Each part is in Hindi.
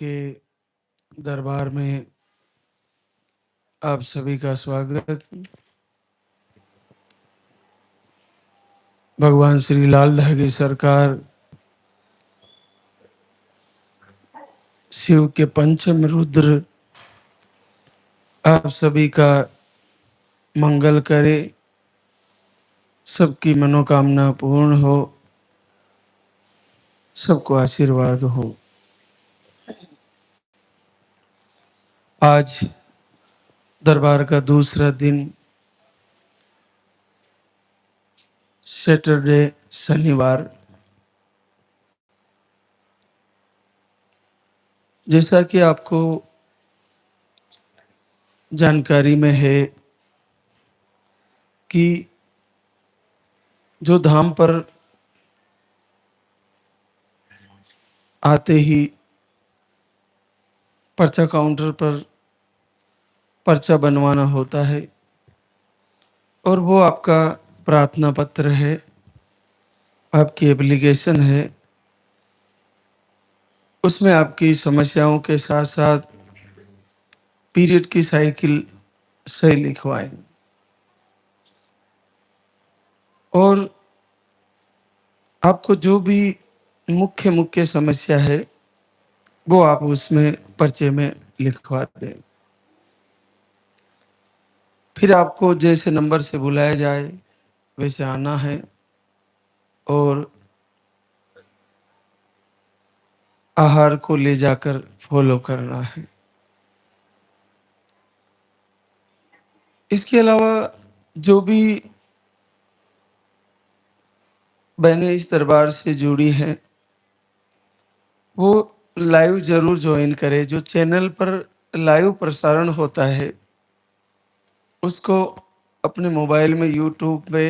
के दरबार में आप सभी का स्वागत। भगवान श्री लाल धागे सरकार शिव के पंचम रुद्र आप सभी का मंगल करे, सबकी मनोकामना पूर्ण हो, सबको आशीर्वाद हो। आज दरबार का दूसरा दिन, सैटरडे शनिवार। जैसा कि आपको जानकारी में है कि जो धाम पर आते ही पर्चा काउंटर पर पर्चा बनवाना होता है और वो आपका प्रार्थना पत्र है, आपकी एप्लीकेशन है। उसमें आपकी समस्याओं के साथ साथ पीरियड की साइकिल सही लिखवाएं और आपको जो भी मुख्य मुख्य समस्या है वो आप उसमें पर्चे में लिखवा दें। फिर आपको जैसे नंबर से बुलाया जाए वैसे आना है और आहार को ले जाकर फॉलो करना है। इसके अलावा जो भी बहनें इस दरबार से जुड़ी हैं वो लाइव जरूर ज्वाइन करें। जो चैनल पर लाइव प्रसारण होता है उसको अपने मोबाइल में यूट्यूब पे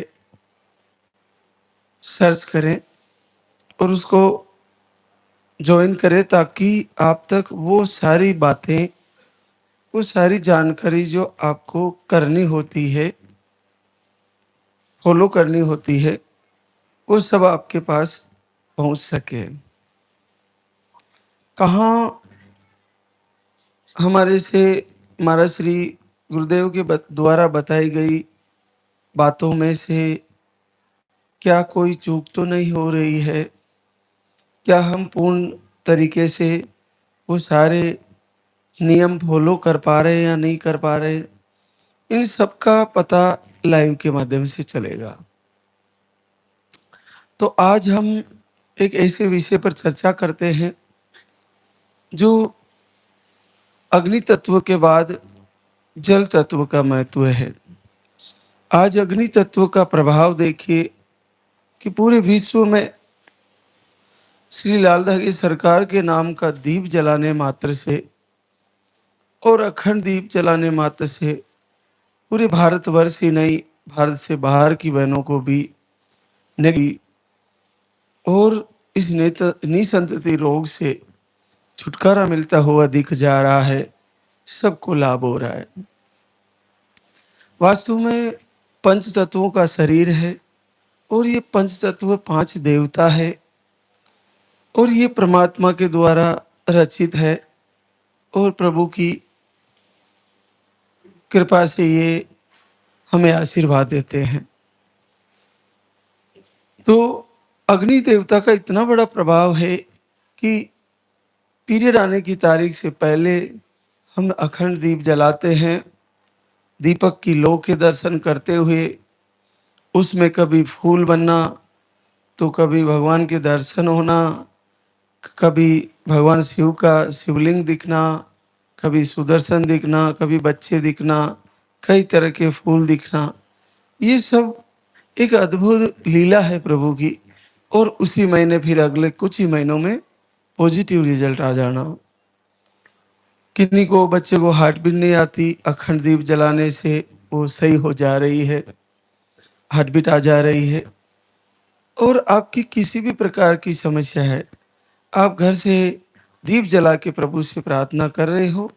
सर्च करें और उसको ज्वाइन करें ताकि आप तक वो सारी बातें, वो सारी जानकारी जो आपको करनी होती है, फॉलो करनी होती है, वो सब आपके पास पहुंच सके। कहाँ हमारे से महाराज श्री गुरुदेव के द्वारा बताई गई बातों में से क्या कोई चूक तो नहीं हो रही है? क्या हम पूर्ण तरीके से वो सारे नियम फॉलो कर पा रहे हैं या नहीं कर पा रहे? इन सब का पता लाइव के माध्यम से चलेगा। तो आज हम एक ऐसे विषय पर चर्चा करते हैं जो अग्नि तत्व के बाद जल तत्व का महत्व है। आज अग्नि तत्व का प्रभाव देखिए कि पूरे विश्व में श्री लाल धागे सरकार के नाम का दीप जलाने मात्र से और अखंड दीप जलाने मात्र से पूरे भारतवर्ष ही नहीं, भारत से बाहर की बहनों को भी नेगी और इस निसंतति रोग से छुटकारा मिलता हुआ दिख जा रहा है, सबको लाभ हो रहा है। वास्तव में पंच तत्वों का शरीर है और ये पंच तत्व 5 देवता है और ये परमात्मा के द्वारा रचित है और प्रभु की कृपा से ये हमें आशीर्वाद देते हैं। तो अग्नि देवता का इतना बड़ा प्रभाव है कि पीरियड आने की तारीख से पहले हम अखंड दीप जलाते हैं, दीपक की लौ के दर्शन करते हुए उसमें कभी फूल बनना तो कभी भगवान के दर्शन होना, कभी भगवान शिव का शिवलिंग दिखना, कभी सुदर्शन दिखना, कभी बच्चे दिखना, कई तरह के फूल दिखना। ये सब एक अद्भुत लीला है प्रभु की और उसी महीने फिर अगले कुछ ही महीनों में पॉजिटिव रिजल्ट आ जाना। किन्हीं को बच्चे को हार्ट बीट नहीं आती, अखंड दीप जलाने से वो सही हो जा रही है, हार्ट बीट आ जा रही है। और आपकी किसी भी प्रकार की समस्या है, आप घर से दीप जला के प्रभु से प्रार्थना कर रहे हो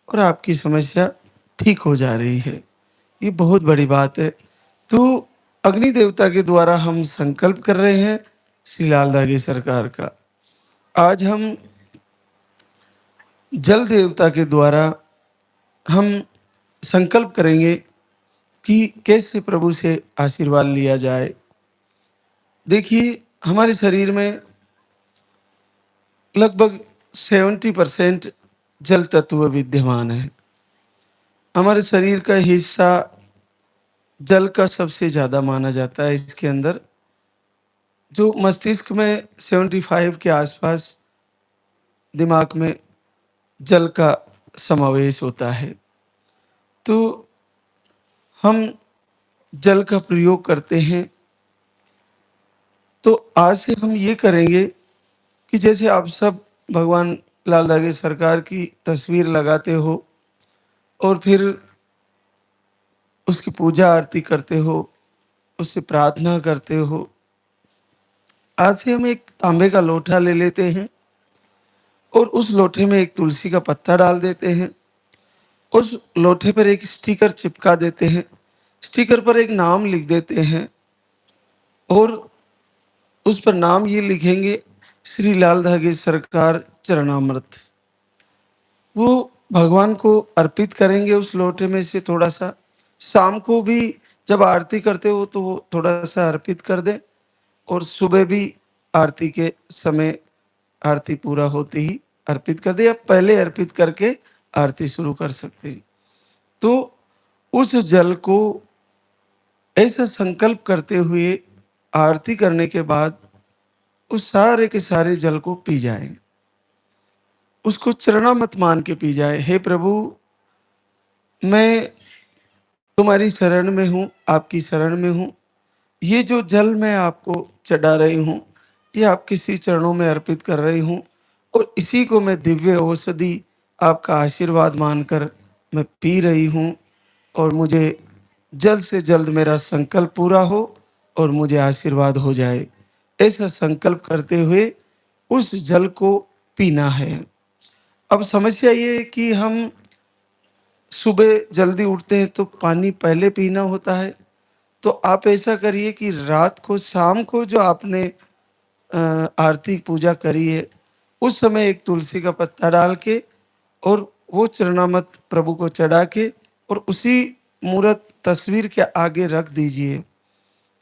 और आपकी समस्या ठीक हो जा रही है, ये बहुत बड़ी बात है। तो अग्नि देवता के द्वारा हम संकल्प कर रहे हैं श्री लाल धागे सरकार का। आज हम जल देवता के द्वारा हम संकल्प करेंगे कि कैसे प्रभु से आशीर्वाद लिया जाए। देखिए, हमारे शरीर में लगभग 70% जल तत्व विद्यमान है। हमारे शरीर का हिस्सा जल का सबसे ज़्यादा माना जाता है। इसके अंदर जो मस्तिष्क में 75 के आसपास दिमाग में जल का समावेश होता है। तो हम जल का प्रयोग करते हैं। तो आज से हम ये करेंगे कि जैसे आप सब भगवान लाल दागे सरकार की तस्वीर लगाते हो और फिर उसकी पूजा आरती करते हो, उससे प्रार्थना करते हो। आज से हम एक तांबे का लोटा ले लेते हैं और उस लोटे में एक तुलसी का पत्ता डाल देते हैं। उस लोटे पर एक स्टिकर चिपका देते हैं। स्टिकर पर एक नाम लिख देते हैं और उस पर नाम ये लिखेंगे, श्री लाल धागे सरकार चरणामृत। वो भगवान को अर्पित करेंगे उस लोटे में से थोड़ा सा। शाम को भी जब आरती करते हो तो वो थोड़ा सा अर्पित कर दे और सुबह भी आरती के समय आरती पूरा होते ही अर्पित कर दे, या पहले अर्पित करके आरती शुरू कर सकते हैं। तो उस जल को ऐसा संकल्प करते हुए आरती करने के बाद उस सारे के सारे जल को पी जाएं। उसको चरणामृत मान के पी जाए। हे प्रभु, मैं तुम्हारी शरण में हूँ, आपकी शरण में हूँ। ये जो जल मैं आपको चढ़ा रही हूँ, ये आपके श्री चरणों में अर्पित कर रही हूँ और इसी को मैं दिव्य औषधि आपका आशीर्वाद मानकर मैं पी रही हूँ। और मुझे जल्द से जल्द मेरा संकल्प पूरा हो और मुझे आशीर्वाद हो जाए। ऐसा संकल्प करते हुए उस जल को पीना है। अब समस्या ये है कि हम सुबह जल्दी उठते हैं तो पानी पहले पीना होता है। तो आप ऐसा करिए कि रात को, शाम को जो आपने आरती पूजा करी है, उस समय एक तुलसी का पत्ता डाल के और वो चरणामृत प्रभु को चढ़ा के और उसी मूर्त तस्वीर के आगे रख दीजिए।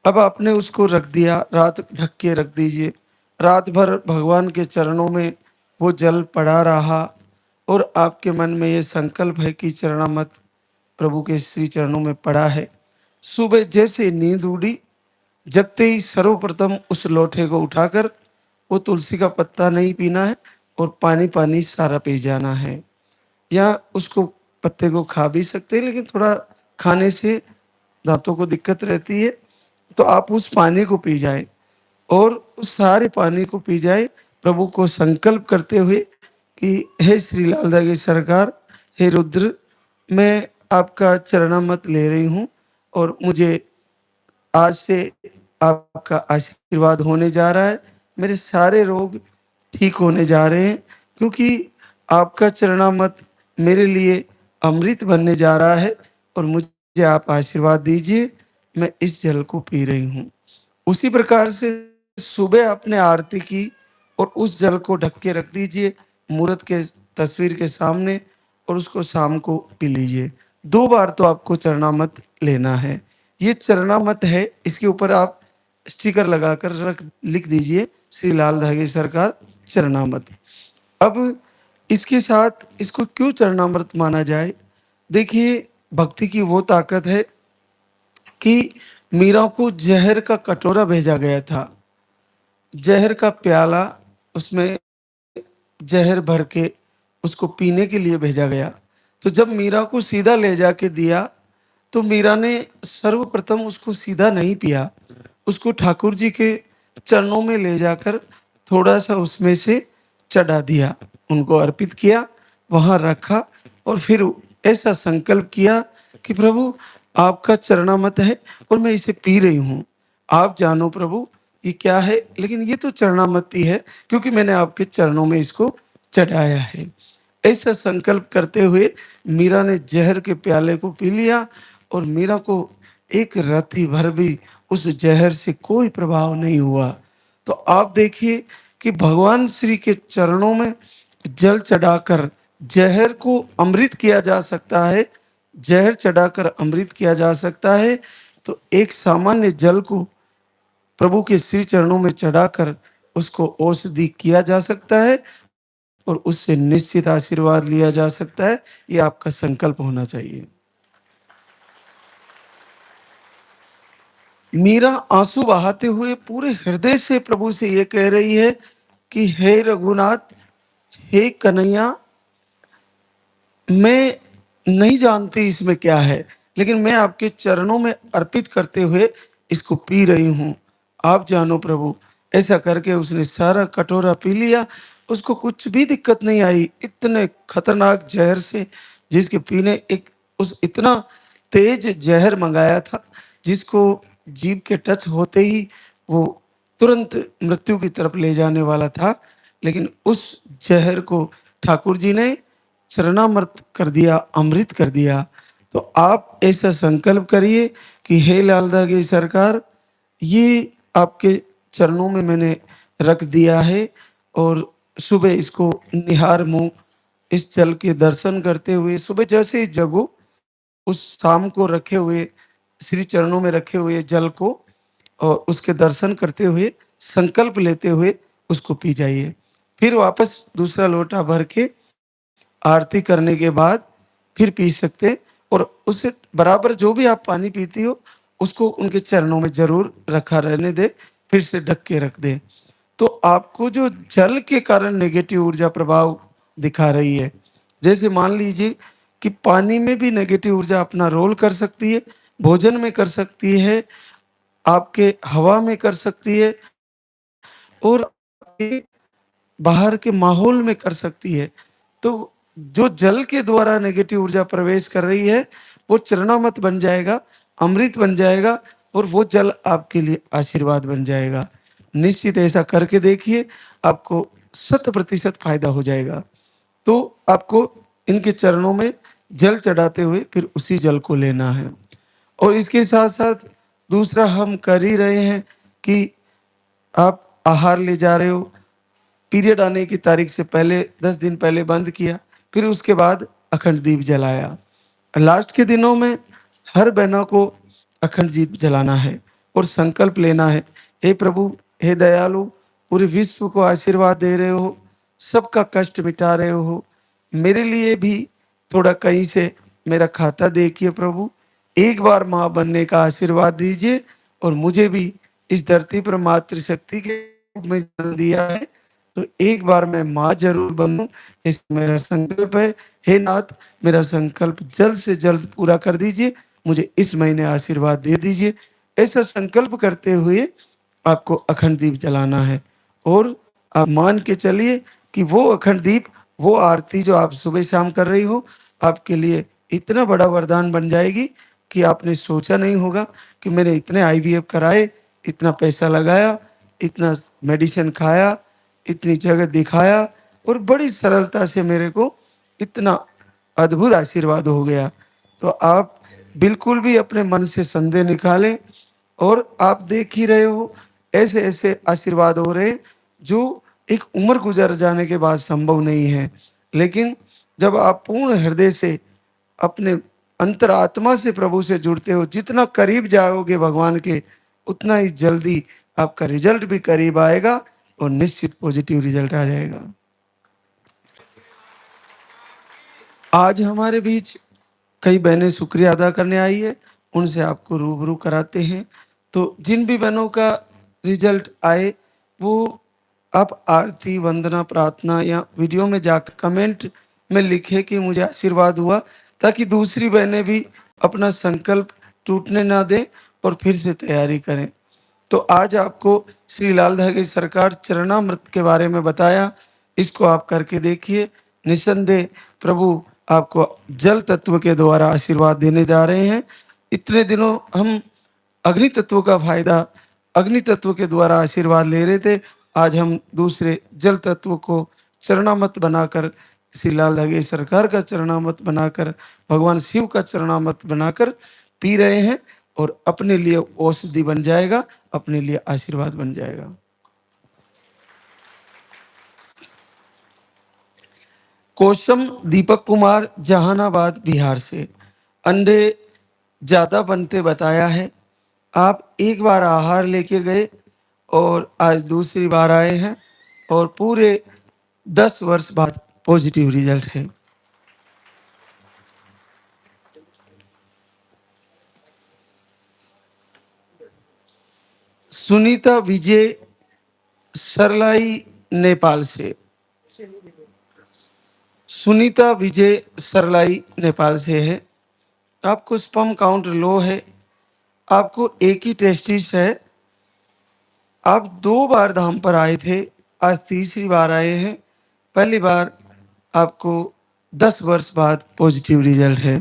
अब आपने उसको रख दिया, रात ढक के रख दीजिए। रात भर भगवान के चरणों में वो जल पड़ा रहा और आपके मन में ये संकल्प है कि चरणामृत प्रभु के श्री चरणों में पड़ा है। सुबह जैसे नींद उड़ी, जगते ही सर्वप्रथम उस लोटे को उठाकर वो तुलसी का पत्ता नहीं पीना है और पानी पानी सारा पी जाना है। या उसको पत्ते को खा भी सकते हैं, लेकिन थोड़ा खाने से दांतों को दिक्कत रहती है। तो आप उस पानी को पी जाए और उस सारे पानी को पी जाए, प्रभु को संकल्प करते हुए कि हे श्री लाल दागे सरकार, हे रुद्र, मैं आपका चरणामृत ले रही हूँ और मुझे आज से आपका आशीर्वाद होने जा रहा है। मेरे सारे रोग ठीक होने जा रहे हैं क्योंकि आपका चरणामृत मेरे लिए अमृत बनने जा रहा है और मुझे आप आशीर्वाद दीजिए। मैं इस जल को पी रही हूँ। उसी प्रकार से सुबह आपने आरती की और उस जल को ढक के रख दीजिए मूर्त के तस्वीर के सामने और उसको शाम को पी लीजिए। 2 बार तो आपको चरणामृत लेना है। ये चरणामृत है, इसके ऊपर आप स्टिकर लगाकर लिख दीजिए, श्री लाल धागे सरकार चरणामृत। अब इसके साथ इसको क्यों चरणामृत माना जाए? देखिए, भक्ति की वो ताकत है कि मीरा को जहर का कटोरा भेजा गया था, जहर का प्याला, उसमें जहर भर के उसको पीने के लिए भेजा गया। तो जब मीरा को सीधा ले जाके दिया तो मीरा ने सर्वप्रथम उसको सीधा नहीं पिया, उसको ठाकुर जी के चरणों में ले जाकर थोड़ा सा उसमें से चढ़ा दिया, उनको अर्पित किया, वहां रखा और फिर ऐसा संकल्प किया कि प्रभु, आपका चरणामृत है और मैं इसे पी रही हूँ। आप जानो प्रभु ये क्या है, लेकिन ये तो चरणामृत ही है क्योंकि मैंने आपके चरणों में इसको चढ़ाया है। ऐसा संकल्प करते हुए मीरा ने जहर के प्याले को पी लिया और मीरा को एक रत्ती भर भी उस जहर से कोई प्रभाव नहीं हुआ। तो आप देखिए कि भगवान श्री के चरणों में जल चढ़ाकर जहर को अमृत किया जा सकता है, जहर चढ़ाकर अमृत किया जा सकता है, तो एक सामान्य जल को प्रभु के श्री चरणों में चढ़ाकर उसको औषधि किया जा सकता है और उससे निश्चित आशीर्वाद लिया जा सकता है। ये आपका संकल्प होना चाहिए। मीरा आंसू बहाते हुए पूरे हृदय से प्रभु से ये कह रही है कि हे रघुनाथ, हे कन्हैया, मैं नहीं जानती इसमें क्या है, लेकिन मैं आपके चरणों में अर्पित करते हुए इसको पी रही हूँ। आप जानो प्रभु। ऐसा करके उसने सारा कटोरा पी लिया। उसको कुछ भी दिक्कत नहीं आई। इतने खतरनाक जहर से, जिसके पीने एक उस इतना तेज जहर मंगाया था, जिसको जीभ के टच होते ही वो तुरंत मृत्यु की तरफ ले जाने वाला था, लेकिन उस जहर को ठाकुर जी ने चरणामृत कर दिया, अमृत कर दिया। तो आप ऐसा संकल्प करिए कि हे लालदा की सरकार, ये आपके चरणों में मैंने रख दिया है, और सुबह इसको निहार मुंह इस जल के दर्शन करते हुए सुबह जैसे ही जगो, उस शाम को रखे हुए श्री चरणों में रखे हुए जल को और उसके दर्शन करते हुए संकल्प लेते हुए उसको पी जाइए। फिर वापस दूसरा लोटा भर के आरती करने के बाद फिर पी सकते हैं, और उससे बराबर जो भी आप पानी पीती हो उसको उनके चरणों में जरूर रखा रहने दे, फिर से ढक के रख दे। तो आपको जो जल के कारण नेगेटिव ऊर्जा प्रभाव दिखा रही है, जैसे मान लीजिए कि पानी में भी नेगेटिव ऊर्जा अपना रोल कर सकती है, भोजन में कर सकती है, आपके हवा में कर सकती है, और आपके बाहर के माहौल में कर सकती है। तो जो जल के द्वारा नेगेटिव ऊर्जा प्रवेश कर रही है, वो चरणामृत बन जाएगा, अमृत बन जाएगा, और वो जल आपके लिए आशीर्वाद बन जाएगा। निश्चित ऐसा करके देखिए, आपको 100% फायदा हो जाएगा। तो आपको इनके चरणों में जल चढ़ाते हुए फिर उसी जल को लेना है। और इसके साथ साथ दूसरा हम कर ही रहे हैं कि आप आहार ले जा रहे हो, पीरियड आने की तारीख से पहले 10 दिन पहले बंद किया, फिर उसके बाद अखंड दीप जलाया। लास्ट के दिनों में हर बहनों को अखंड दीप जलाना है और संकल्प लेना है, हे प्रभु, हे दयालु, पूरे विश्व को आशीर्वाद दे रहे हो, सबका कष्ट मिटा रहे हो, मेरे लिए भी थोड़ा कहीं से मेरा खाता देखिए प्रभु, एक बार माँ बनने का आशीर्वाद दीजिए, और मुझे भी इस धरती पर मातृशक्ति के रूप में जन्म दिया है, तो एक बार मैं माँ जरूर बनूं, इस मेरा संकल्प है। हे नाथ, मेरा संकल्प जल्द से जल्द पूरा कर दीजिए, मुझे इस महीने आशीर्वाद दे दीजिए। ऐसा संकल्प करते हुए आपको अखंड दीप जलाना है, और आप मान के चलिए कि वो अखंड दीप, वो आरती जो आप सुबह शाम कर रही हो, आपके लिए इतना बड़ा वरदान बन जाएगी कि आपने सोचा नहीं होगा कि मैंने इतने आईवीएफ कराए, इतना पैसा लगाया, इतना मेडिसिन खाया, इतनी जगह दिखाया, और बड़ी सरलता से मेरे को इतना अद्भुत आशीर्वाद हो गया। तो आप बिल्कुल भी अपने मन से संदेह निकालें, और आप देख ही रहे हो ऐसे ऐसे आशीर्वाद हो रहे जो एक उम्र गुजर जाने के बाद संभव नहीं है, लेकिन जब आप पूर्ण हृदय से अपने अंतरात्मा से प्रभु से जुड़ते हो, जितना करीब जाओगे भगवान के, उतना ही जल्दी आपका रिजल्ट भी करीब आएगा, और निश्चित पॉजिटिव रिजल्ट आ जाएगा। आज हमारे बीच कई बहनें शुक्रिया अदा करने आई है, उनसे आपको रूबरू कराते हैं। तो जिन भी बहनों का रिजल्ट आए, वो आप आरती, वंदना, प्रार्थना या वीडियो में जाकर कमेंट में लिखे कि मुझे आशीर्वाद हुआ, ताकि दूसरी बहनें भी अपना संकल्प टूटने ना दें और फिर से तैयारी करें। तो आज आपको श्री लाल धागे सरकार चरणामृत के बारे में बताया, इसको आप करके देखिए। निसंदेह प्रभु आपको जल तत्व के द्वारा आशीर्वाद देने जा रहे हैं। इतने दिनों हम अग्नि तत्व का फायदा अग्नि तत्व के द्वारा आशीर्वाद ले रहे थे, आज हम दूसरे जल तत्व को चरणामृत बनाकर, श्री लाल धागे सरकार का चरणामृत बनाकर, भगवान शिव का चरणामृत बनाकर पी रहे हैं, और अपने लिए औषधि बन जाएगा, अपने लिए आशीर्वाद बन जाएगा। कोशम दीपक कुमार जहानाबाद बिहार से, अंडे ज़्यादा बनते बताया है। आप एक बार आहार लेके गए और आज दूसरी बार आए हैं और पूरे 10 वर्ष बाद पॉजिटिव रिजल्ट है। सुनीता विजय सरलाई नेपाल से, सुनीता विजय सरलाई नेपाल से है। आपको स्पर्म काउंट लो है, आपको एक ही टेस्टिस है। आप 2 बार धाम पर आए थे, आज तीसरी बार आए हैं। पहली बार आपको 10 वर्ष बाद पॉजिटिव रिजल्ट है।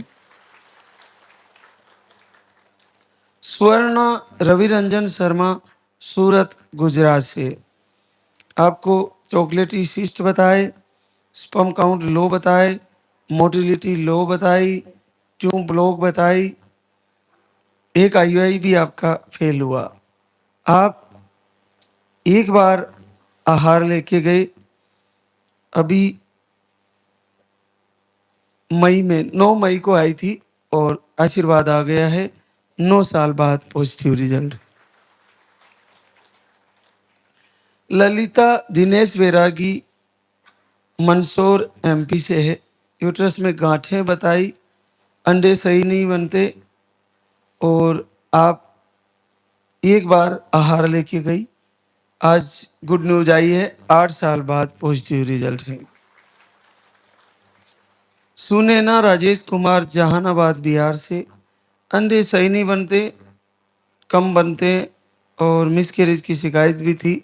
स्वर्ण रविरंजन शर्मा सूरत गुजरात से, आपको चॉकलेटी सिस्ट बताए, स्पर्म काउंट लो बताए, मोटिलिटी लो बताई, ट्यूब ब्लॉक बताई, एक आईयूआई भी आपका फेल हुआ। आप एक बार आहार लेके गए, अभी मई में 9 मई को आई थी और आशीर्वाद आ गया है। 9 साल बाद पॉजिटिव रिजल्ट। ललिता दिनेश वैरागी मंदसौर एमपी से है। यूट्रस में गांठें बताई, अंडे सही नहीं बनते और आप एक बार आहार लेके गई। आज गुड न्यूज आई है, 8 साल बाद पॉजिटिव रिजल्ट है। सुनैना राजेश कुमार जहानाबाद बिहार से, अंडे सही नहीं बनते, कम बनते और मिसकैरेज की शिकायत भी थी।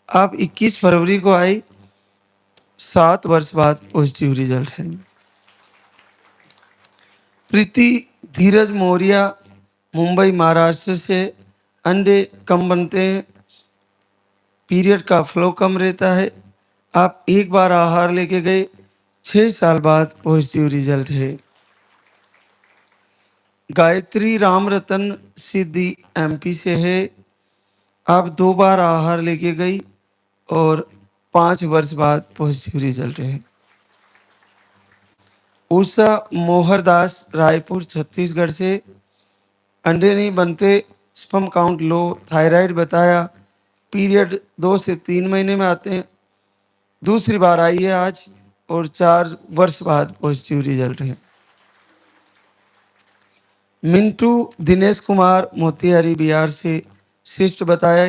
आप 21 फरवरी को आई, 7 वर्ष बाद पॉजिटिव रिजल्ट है। प्रीति धीरज मौर्य मुंबई महाराष्ट्र से, अंडे कम बनते हैं, पीरियड का फ्लो कम रहता है। आप एक बार आहार लेके गए, 6 साल बाद पॉजिटिव रिजल्ट है। गायत्री राम रतन सिद्धि एमपी से है। आप 2 बार आहार लेके गई और 5 वर्ष बाद पॉजिटिव रिजल्ट है। उषा मोहरदास रायपुर छत्तीसगढ़ से, अंडे नहीं बनते, स्पर्म काउंट लो, थायराइड बताया, पीरियड 2 से 3 महीने में आते हैं। दूसरी बार आई है आज और 4 वर्ष बाद पॉजिटिव रिजल्ट है। मिंटू दिनेश कुमार मोतिहारी बिहार से, सिस्ट बताया,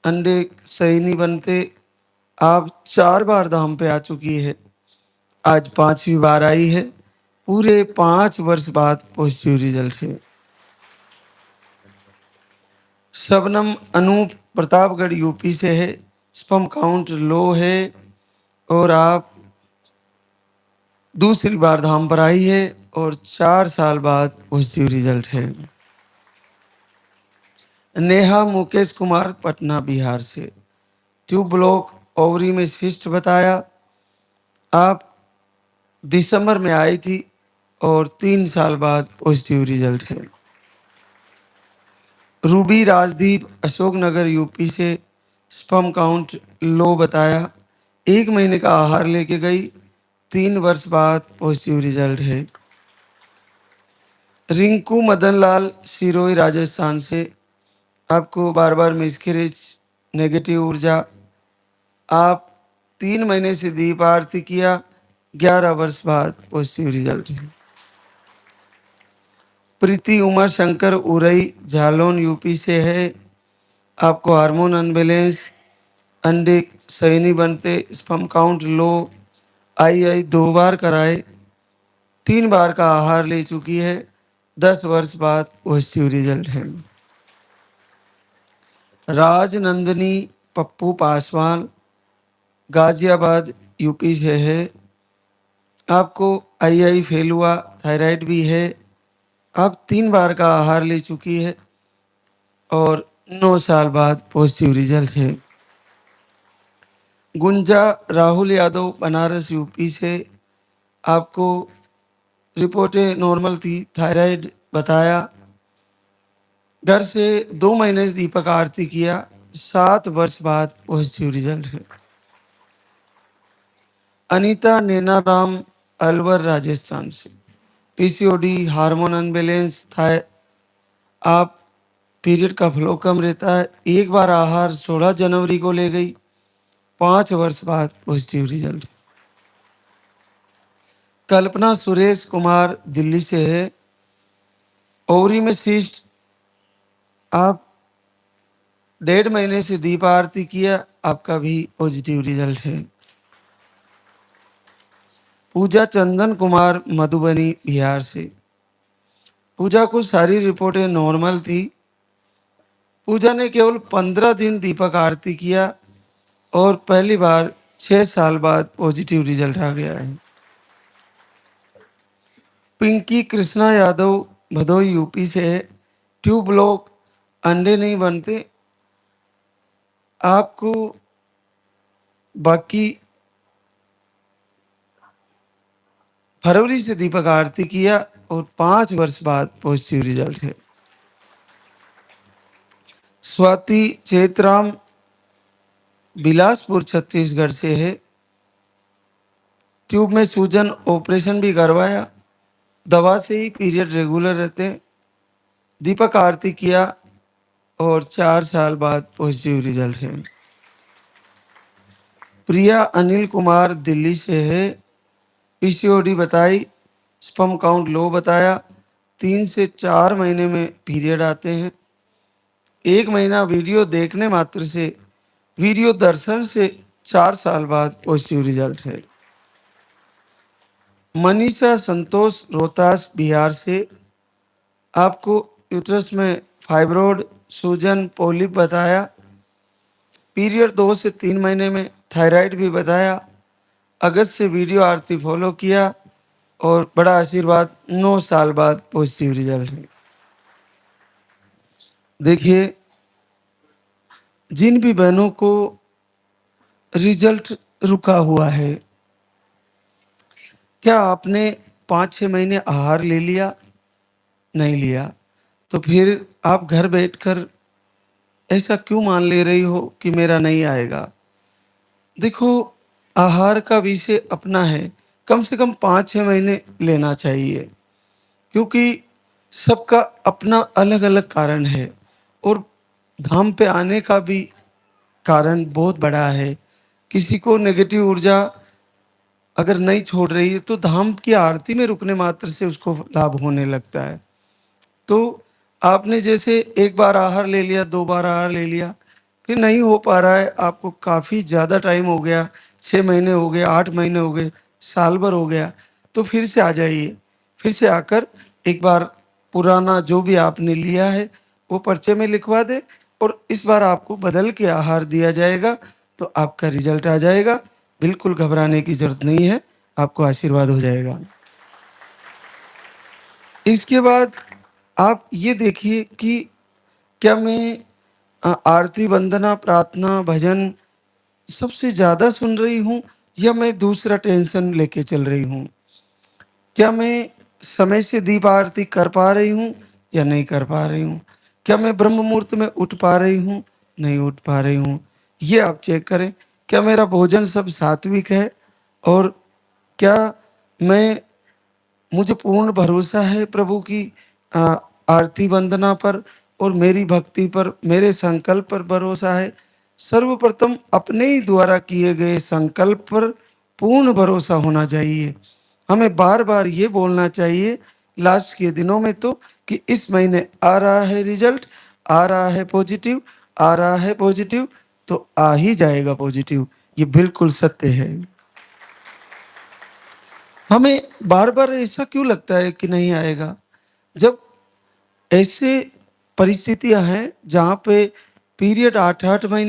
अंडे सही नहीं बनते। आप 4 बार धाम पे आ चुकी है, आज 5वीं बार आई है। पूरे 5 वर्ष बाद पॉजिटिव रिजल्ट है। शबनम अनूप प्रतापगढ़ यूपी से है, स्पर्म काउंट लो है और आप दूसरी बार धाम पर आई है और 4 साल बाद पॉजिटिव रिजल्ट है। नेहा मुकेश कुमार पटना बिहार से, ट्यूब ब्लॉक, ओवरी में सिस्ट बताया। आप दिसंबर में आई थी और 3 साल बाद पॉजिटिव रिजल्ट है। रूबी राजदीप अशोकनगर यूपी से, स्पर्म काउंट लो बताया, 1 महीने का आहार लेके गई, 3 वर्ष बाद पॉजिटिव रिजल्ट है। रिंकू मदनलाल सिरोही राजस्थान से, आपको बार बार मिसकैरेज, नेगेटिव ऊर्जा, आप 3 महीने से दीप आरती किया, 11 वर्ष बाद पॉजिटिव रिजल्ट है। प्रीति उमा शंकर उरई झालोन यूपी से है, आपको हार्मोन अनबैलेंस, अंडे सही नहीं बनते, स्पर्म काउंट लो, आई 2 बार कराए, 3 बार का आहार ले चुकी है, 10 वर्ष बाद पॉजिटिव रिजल्ट है। राजनंदनी पप्पू पासवान गाजियाबाद यूपी से है, आपको आई फेल हुआ, थायराइड भी है, आप 3 बार का आहार ले चुकी है और 9 साल बाद पॉजिटिव रिजल्ट है। गुंजा राहुल यादव बनारस यूपी से, आपको रिपोर्टें नॉर्मल थी, थायराइड बताया, घर से 2 महीने से दीपक आरती किया, 7 वर्ष बाद पॉजिटिव रिजल्ट है। अनीता नैनाराम अलवर राजस्थान से। पीसीओडी, हार्मोन अनबैलेंस था, आप पीरियड का फ्लो कम रहता है। एक बार आहार 16 जनवरी को ले गई, 5 वर्ष बाद पॉजिटिव रिजल्ट। कल्पना सुरेश कुमार दिल्ली से है। ओवरी में सिस्ट, आप 1.5 महीने से दीप आरती किया, आपका भी पॉजिटिव रिजल्ट है। पूजा चंदन कुमार मधुबनी बिहार से। पूजा को सारी रिपोर्टें नॉर्मल थी। पूजा ने केवल 15 दिन दीपक आरती किया और पहली बार 6 साल बाद पॉजिटिव रिजल्ट आ गया है। पिंकी कृष्णा यादव भदोई यूपी से है। ट्यूब ब्लॉक, अंडे नहीं बनते। आपको बाकी फरवरी से दीपक आरती किया और 5 वर्ष बाद पॉजिटिव रिजल्ट है। स्वाति चेतराम बिलासपुर छत्तीसगढ़ से है। ट्यूब में सूजन, ऑपरेशन भी करवाया, दवा से ही पीरियड रेगुलर रहते हैं। दीपक आरती किया और 4 साल बाद पॉजिटिव रिजल्ट है। प्रिया अनिल कुमार दिल्ली से है। पीसीओडी बताई, स्पर्म काउंट लो बताया, 3 से 4 महीने में पीरियड आते हैं। 1 महीना वीडियो देखने मात्र से, वीडियो दर्शन से 4 साल बाद पॉजिटिव रिजल्ट है। मनीषा संतोष रोहतास बिहार से। आपको यूट्रस में फाइब्रोड, सूजन, पॉलिप बताया। पीरियड 2 से 3 महीने में, थायराइड भी बताया। अगस्त से वीडियो आरती फॉलो किया और बड़ा आशीर्वाद, 9 साल बाद पॉजिटिव रिजल्ट है। देखिए, जिन भी बहनों को रिजल्ट रुका हुआ है, क्या आपने 5-6 महीने आहार ले लिया? नहीं लिया, तो फिर आप घर बैठकर ऐसा क्यों मान ले रही हो कि मेरा नहीं आएगा? देखो, आहार का विषय अपना है, कम से कम 5-6 महीने लेना चाहिए, क्योंकि सबका अपना अलग अलग कारण है और धाम पे आने का भी कारण बहुत बड़ा है। किसी को नेगेटिव ऊर्जा अगर नहीं छोड़ रही है तो धाम की आरती में रुकने मात्र से उसको लाभ होने लगता है। तो आपने जैसे एक बार आहार ले लिया, 2 बार आहार ले लिया, फिर नहीं हो पा रहा है, आपको काफ़ी ज़्यादा टाइम हो गया, 6 महीने हो गए, 8 महीने हो गए, साल भर हो गया, तो फिर से आ जाइए। फिर से आकर एक बार पुराना जो भी आपने लिया है वो पर्चे में लिखवा दे और इस बार आपको बदल के आहार दिया जाएगा, तो आपका रिजल्ट आ जाएगा। बिल्कुल घबराने की जरूरत नहीं है, आपको आशीर्वाद हो जाएगा। इसके बाद आप ये देखिए कि क्या मैं आरती, वंदना, प्रार्थना, भजन सबसे ज़्यादा सुन रही हूँ या मैं दूसरा टेंशन लेके चल रही हूँ? क्या मैं समय से दीप आरती कर पा रही हूँ या नहीं कर पा रही हूँ? क्या मैं ब्रह्म मुहूर्त में उठ पा रही हूँ, नहीं उठ पा रही हूँ? ये आप चेक करें। क्या मेरा भोजन सब सात्विक है और क्या मैं मुझे पूर्ण भरोसा है प्रभु की आ, आरती वंदना पर और मेरी भक्ति पर, मेरे संकल्प पर भरोसा है। सर्वप्रथम अपने ही द्वारा किए गए संकल्प पर पूर्ण भरोसा होना चाहिए। हमें बार बार ये बोलना चाहिए लास्ट के दिनों में तो कि इस महीने आ रहा है रिजल्ट, आ रहा है पॉजिटिव, आ रहा है पॉजिटिव, तो आ ही जाएगा पॉजिटिव। ये बिल्कुल सत्य है। हमें बार बार ऐसा क्यों लगता है कि नहीं आएगा, जब ऐसे परिस्थितियां हैं जहाँ पे पीरियड 8-8 महीने